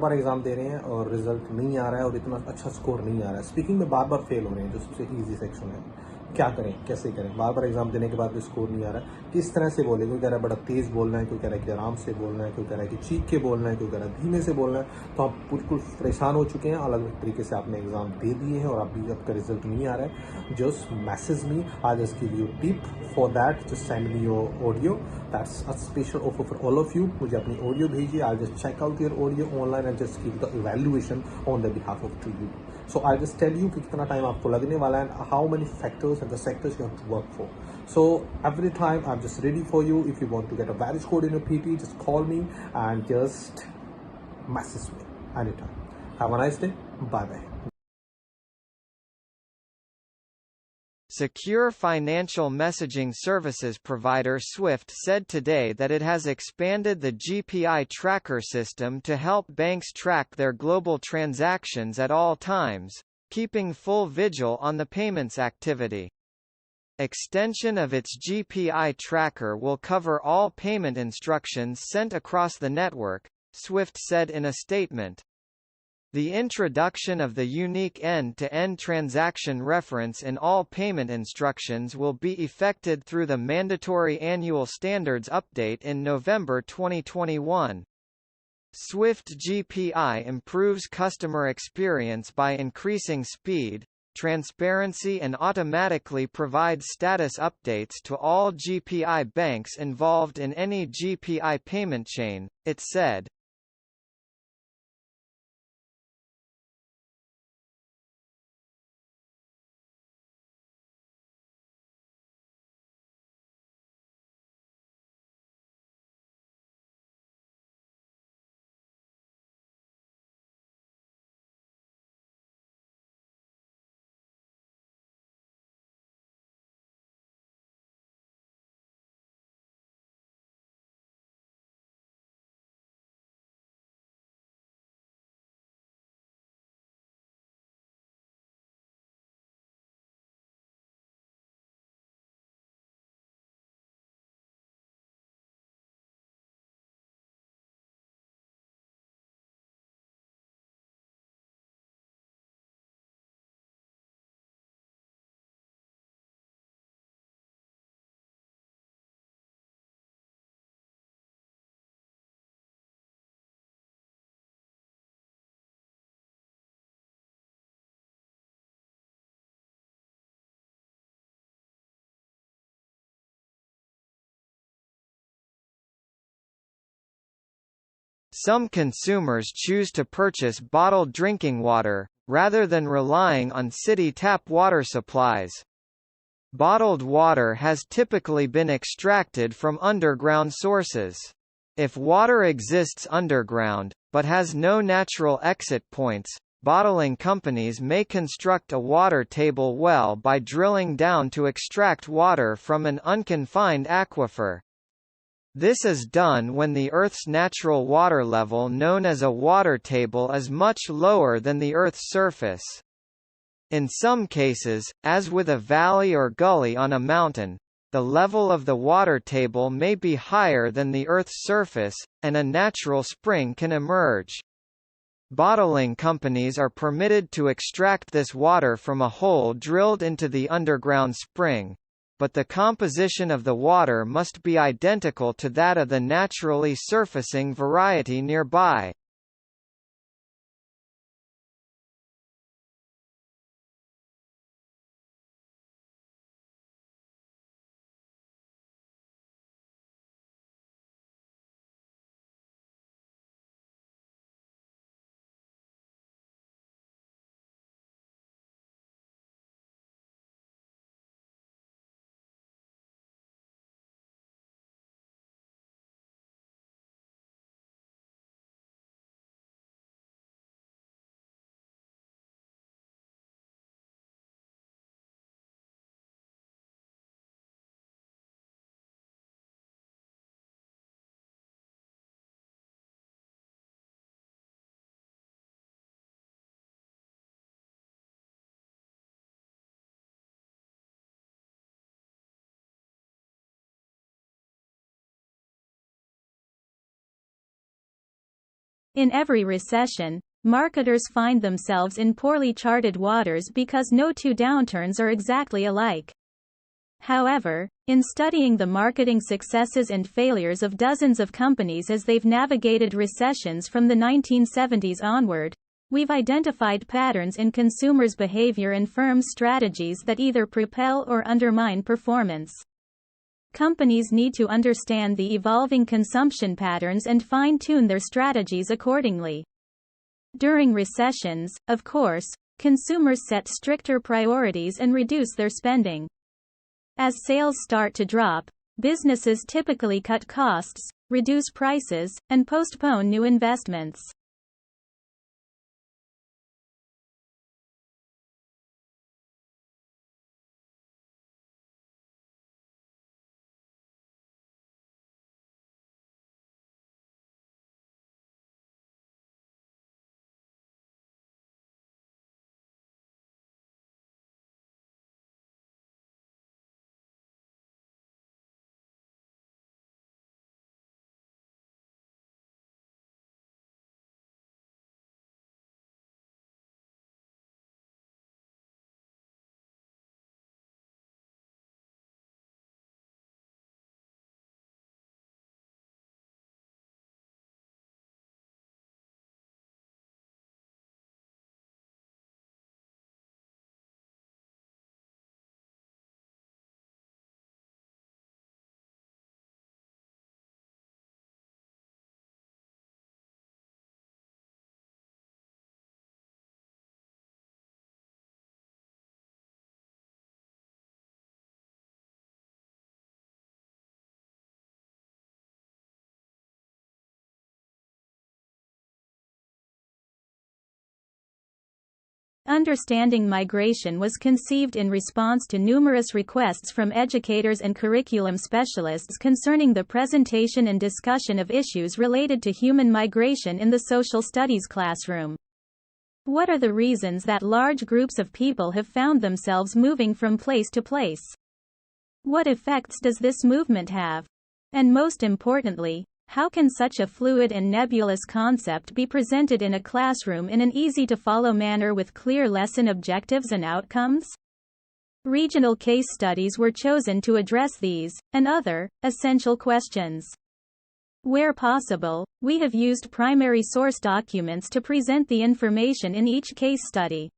बार exam दे रहे हैं और रिजल्ट नहीं आ रहा है और इतना अच्छा स्कोर नहीं आ रहा है, स्पीकिंग में बार बार फेल हो रहे हैं, जो सबसे ईजी सेक्शन है, क्या करें, कैसे करें? बार बार एग्जाम देने के बाद भी स्कोर नहीं आ रहा है, किस तरह से बोले? कोई कह रहा है बड़ा तेज़ बोलना है, कोई कह रहा है कि आराम से बोलना है, कोई कह रहा है कि चीख के बोलना है, कोई कह रहा है धीमे से बोलना है। तो आप बिल्कुल परेशान हो चुके हैं, अलग अलग तरीके से आपने एग्जाम दे दिए हैं और अभी आपका रिजल्ट नहीं आ रहा है। Just message me, I just give you tip for that, just send me your audio, that's a special offer for all of you. मुझे अपनी ऑडियो भेजिए, I just check out your audio online and just give the evaluation on the behalf of to you. So I'll just tell you कि कितना time आपको लगने वाला है and how many factors and the sectors you have to work for. So every time I'm just ready for you. If you want to get a valid code in your PT, just call me and just message me anytime. Have a nice day. Bye bye. Secure financial messaging services provider SWIFT said today that it has expanded the GPI tracker system to help banks track their global transactions at all times, keeping full vigil on the payments activity. Extension of its GPI tracker will cover all payment instructions sent across the network, SWIFT said in a statement. The introduction of the unique end-to-end transaction reference in all payment instructions will be effected through the mandatory annual standards update in November 2021. SWIFT GPI improves customer experience by increasing speed, transparency and automatically provides status updates to all GPI banks involved in any GPI payment chain, it said. Some consumers choose to purchase bottled drinking water, rather than relying on city tap water supplies. Bottled water has typically been extracted from underground sources. If water exists underground, but has no natural exit points, bottling companies may construct a water table well by drilling down to extract water from an unconfined aquifer. This is done when the Earth's natural water level, known as a water table, is much lower than the Earth's surface. In some cases, as with a valley or gully on a mountain, the level of the water table may be higher than the Earth's surface, and a natural spring can emerge. Bottling companies are permitted to extract this water from a hole drilled into the underground spring, but the composition of the water must be identical to that of the naturally surfacing variety nearby. In every recession, marketers find themselves in poorly charted waters because no two downturns are exactly alike. However, in studying the marketing successes and failures of dozens of companies as they've navigated recessions from the 1970s onward, we've identified patterns in consumers' behavior and firms' strategies that either propel or undermine performance. Companies need to understand the evolving consumption patterns and fine-tune their strategies accordingly. During recessions, of course, consumers set stricter priorities and reduce their spending. As sales start to drop, businesses typically cut costs, reduce prices, and postpone new investments. Understanding migration was conceived in response to numerous requests from educators and curriculum specialists concerning the presentation and discussion of issues related to human migration in the social studies classroom. What are the reasons that large groups of people have found themselves moving from place to place? What effects does this movement have? And most importantly, how can such a fluid and nebulous concept be presented in a classroom in an easy-to-follow manner with clear lesson objectives and outcomes? Regional case studies were chosen to address these, and other, essential questions. Where possible, we have used primary source documents to present the information in each case study.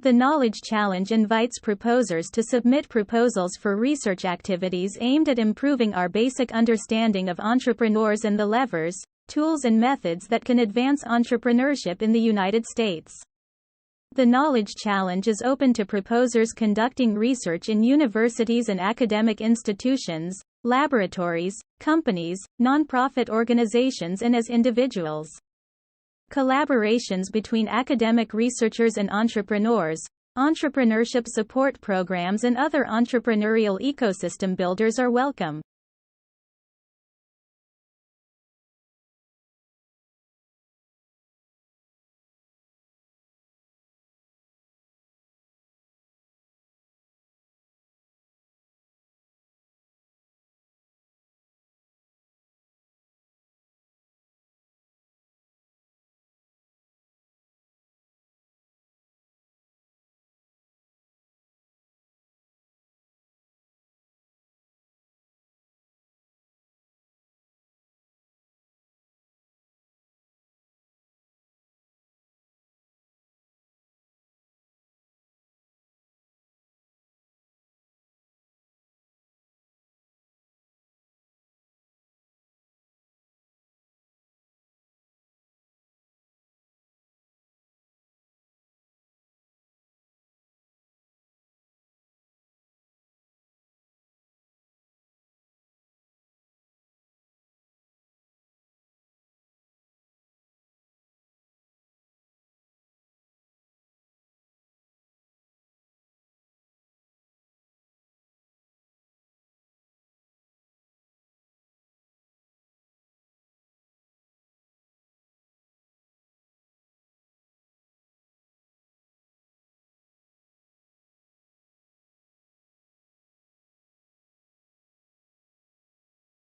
The Knowledge Challenge invites proposers to submit proposals for research activities aimed at improving our basic understanding of entrepreneurs and the levers, tools and methods that can advance entrepreneurship in the United States. The Knowledge Challenge is open to proposers conducting research in universities and academic institutions, laboratories, companies, nonprofit organizations and as individuals. Collaborations between academic researchers and entrepreneurs, entrepreneurship support programs and other entrepreneurial ecosystem builders are welcome.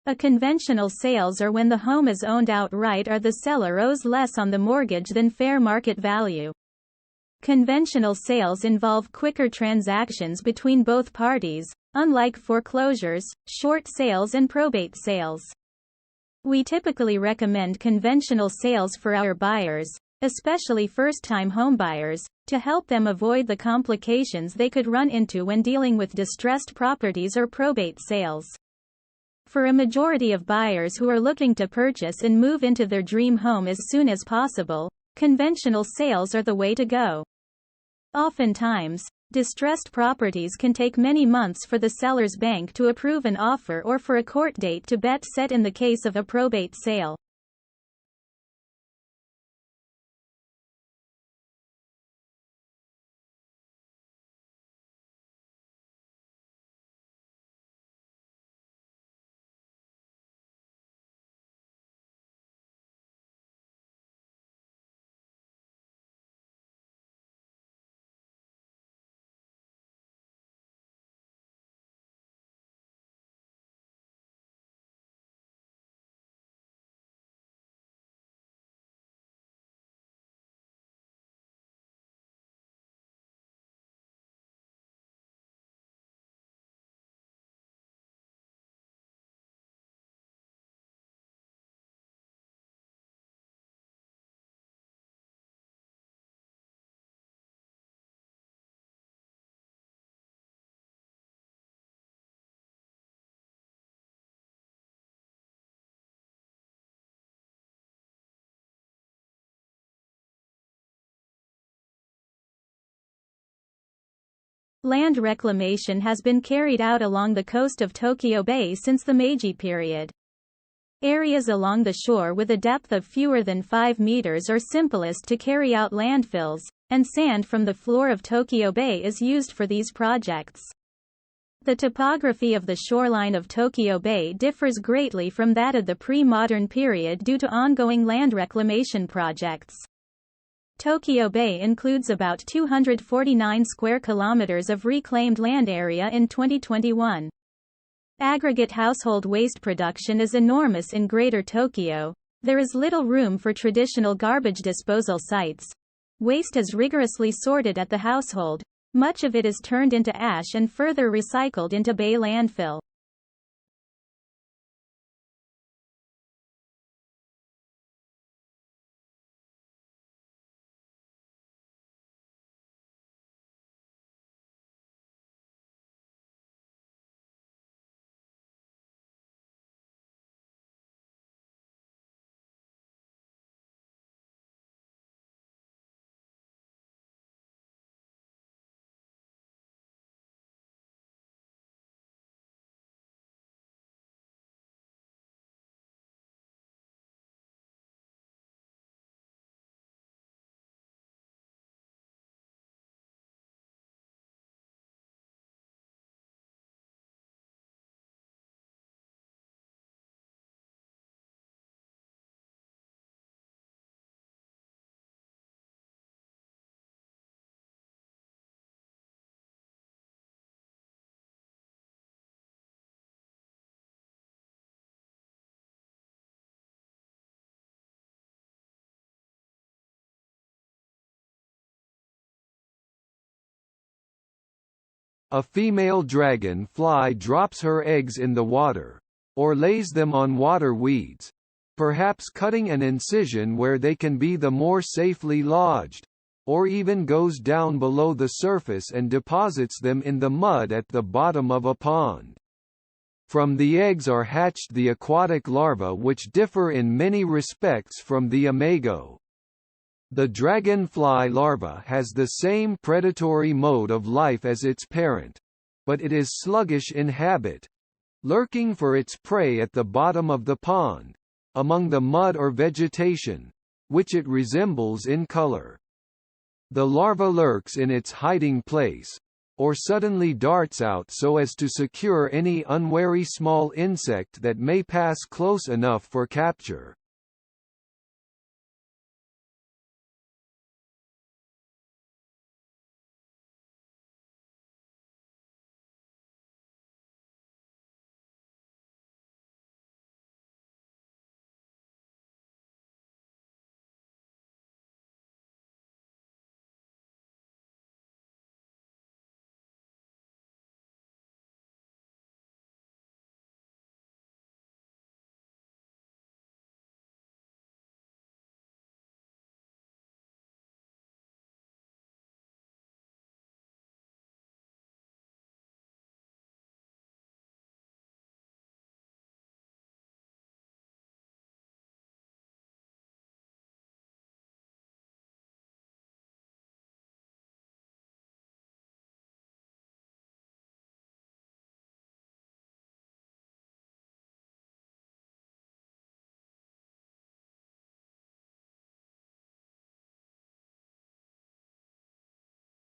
A conventional sales are when the home is owned outright or the seller owes less on the mortgage than fair market value. Conventional sales involve quicker transactions between both parties, unlike foreclosures, short sales and probate sales. We typically recommend conventional sales for our buyers, especially first-time homebuyers, to help them avoid the complications they could run into when dealing with distressed properties or probate sales. For a majority of buyers who are looking to purchase and move into their dream home as soon as possible, conventional sales are the way to go. Oftentimes, distressed properties can take many months for the seller's bank to approve an offer or for a court date to be set in the case of a probate sale. Land reclamation has been carried out along the coast of Tokyo Bay since the Meiji period. Areas along the shore with a depth of fewer than 5 meters are simplest to carry out landfills, and sand from the floor of Tokyo Bay is used for these projects. The topography of the shoreline of Tokyo Bay differs greatly from that of the pre-modern period due to ongoing land reclamation projects. Tokyo Bay includes about 249 square kilometers of reclaimed land area in 2021. Aggregate household waste production is enormous in Greater Tokyo. There is little room for traditional garbage disposal sites. Waste is rigorously sorted at the household. Much of it is turned into ash and further recycled into Bay landfill. A female dragonfly drops her eggs in the water, or lays them on water weeds, perhaps cutting an incision where they can be the more safely lodged, or even goes down below the surface and deposits them in the mud at the bottom of a pond. From the eggs are hatched the aquatic larvae, which differ in many respects from the imago. The dragonfly larva has the same predatory mode of life as its parent, but it is sluggish in habit, lurking for its prey at the bottom of the pond, among the mud or vegetation, which it resembles in color. The larva lurks in its hiding place, or suddenly darts out so as to secure any unwary small insect that may pass close enough for capture.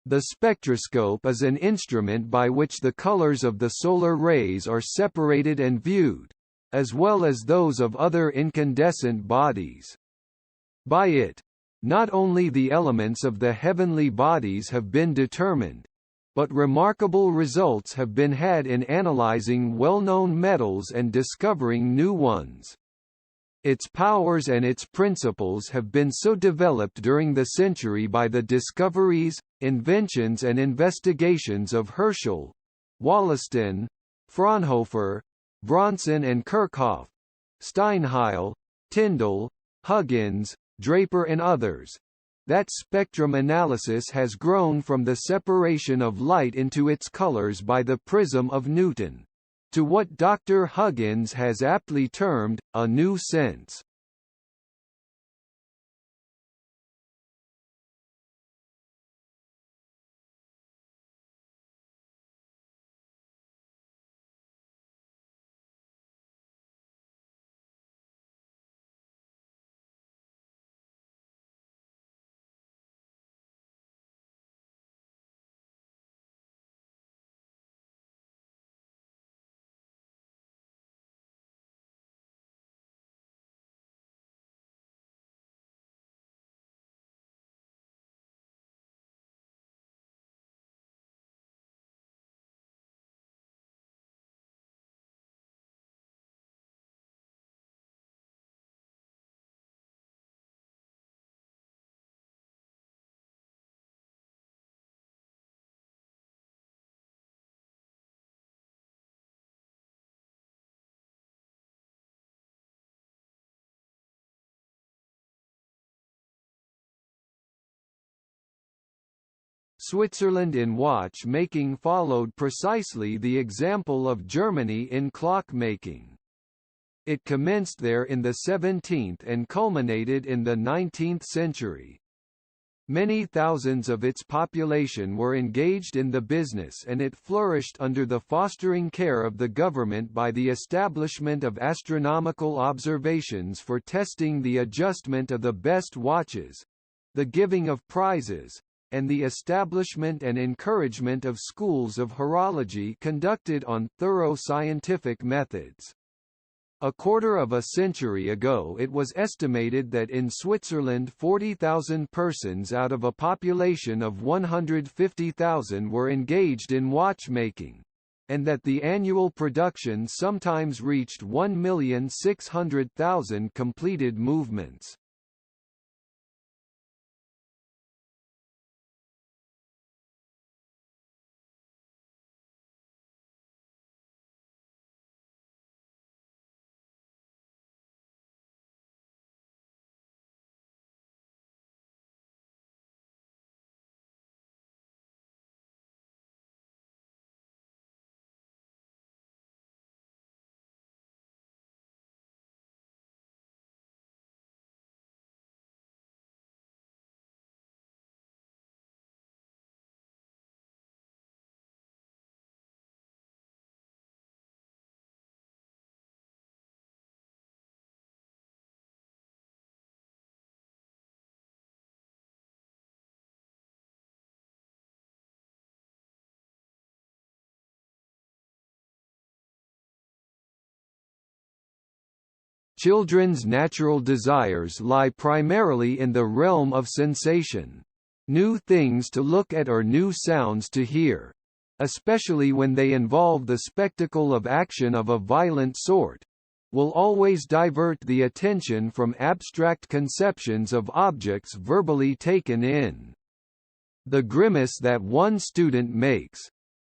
The spectroscope is an instrument by which the colors of the solar rays are separated and viewed, as well as those of other incandescent bodies. By it, not only the elements of the heavenly bodies have been determined, but remarkable results have been had in analyzing well-known metals and discovering new ones. Its powers and its principles have been so developed during the century by the discoveries, inventions and investigations of Herschel, Wollaston, Fraunhofer, Bronson and Kirchhoff, Steinheil, Tyndall, Huggins, Draper and others, that spectrum analysis has grown from the separation of light into its colors by the prism of Newton, to what Dr. Huggins has aptly termed, a new sense. Switzerland in watch-making followed precisely the example of Germany in clock-making. It commenced there in the 17th and culminated in the 19th century. Many thousands of its population were engaged in the business and it flourished under the fostering care of the government by the establishment of astronomical observations for testing the adjustment of the best watches, the giving of prizes, and the establishment and encouragement of schools of horology conducted on thorough scientific methods. A quarter of a century ago it was estimated that in Switzerland 40,000 persons out of a population of 150,000 were engaged in watchmaking, and that the annual production sometimes reached 1,600,000 completed movements. Children's natural desires lie primarily in the realm of sensation. New things to look at or new sounds to hear, especially when they involve the spectacle of action of a violent sort, will always divert the attention from abstract conceptions of objects verbally taken in. The grimace that one student makes,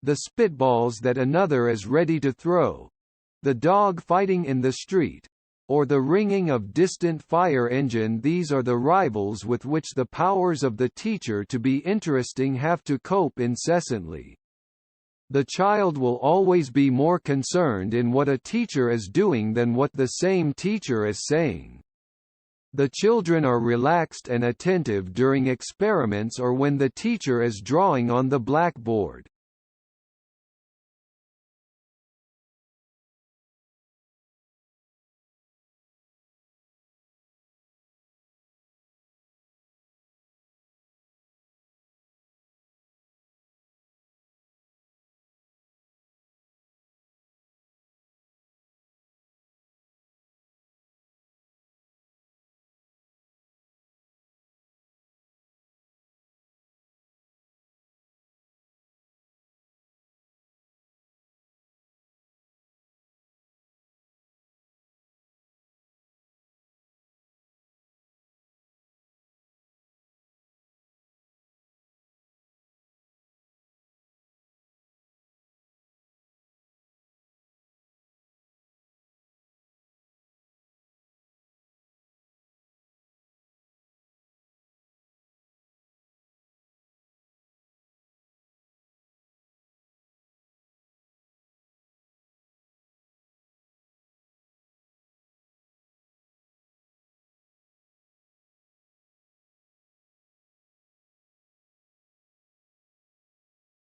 the spitballs that another is ready to throw, the dog fighting in the street, or the ringing of distant fire engine, these are the rivals with which the powers of the teacher to be interesting have to cope incessantly. The child will always be more concerned in what a teacher is doing than what the same teacher is saying. The children are relaxed and attentive during experiments or when the teacher is drawing on the blackboard.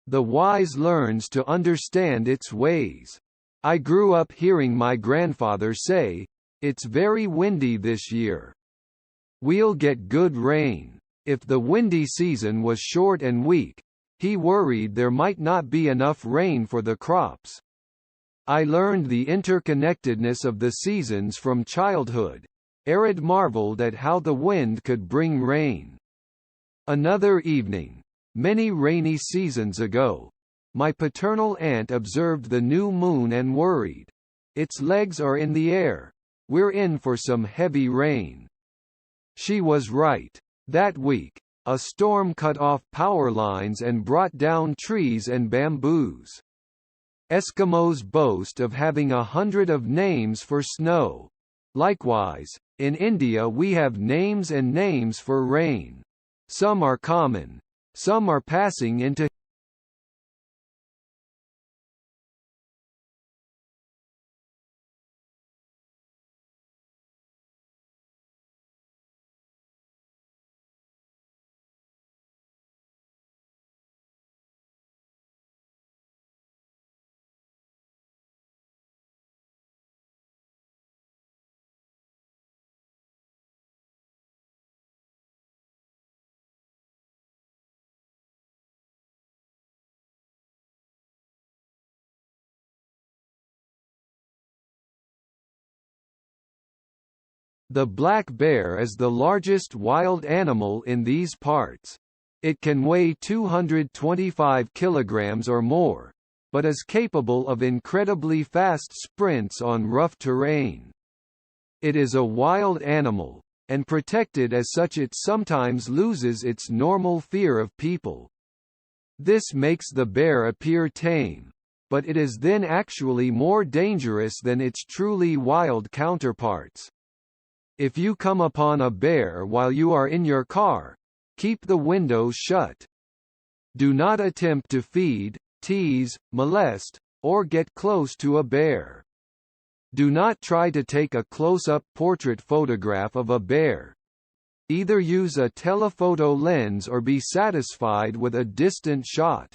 The wise learns to understand its ways. I grew up hearing my grandfather say, "It's very windy this year. We'll get good rain." If the windy season was short and weak, he worried there might not be enough rain for the crops. I learned the interconnectedness of the seasons from childhood. Arid marveled at how the wind could bring rain. Another evening, many rainy seasons ago, my paternal aunt observed the new moon and worried. "Its legs are in the air. We're in for some heavy rain." She was right. That week, a storm cut off power lines and brought down trees and bamboos. Eskimos boast of having 100 of names for snow. Likewise, in India we have names and names for rain. Some are common. Some are passing into The black bear is the largest wild animal in these parts. It can weigh 225 kilograms or more, but is capable of incredibly fast sprints on rough terrain. It is a wild animal, and protected as such it sometimes loses its normal fear of people. This makes the bear appear tame, but it is then actually more dangerous than its truly wild counterparts. If you come upon a bear while you are in your car, keep the windows shut. Do not attempt to feed, tease, molest, or get close to a bear. Do not try to take a close-up portrait photograph of a bear. Either use a telephoto lens or be satisfied with a distant shot.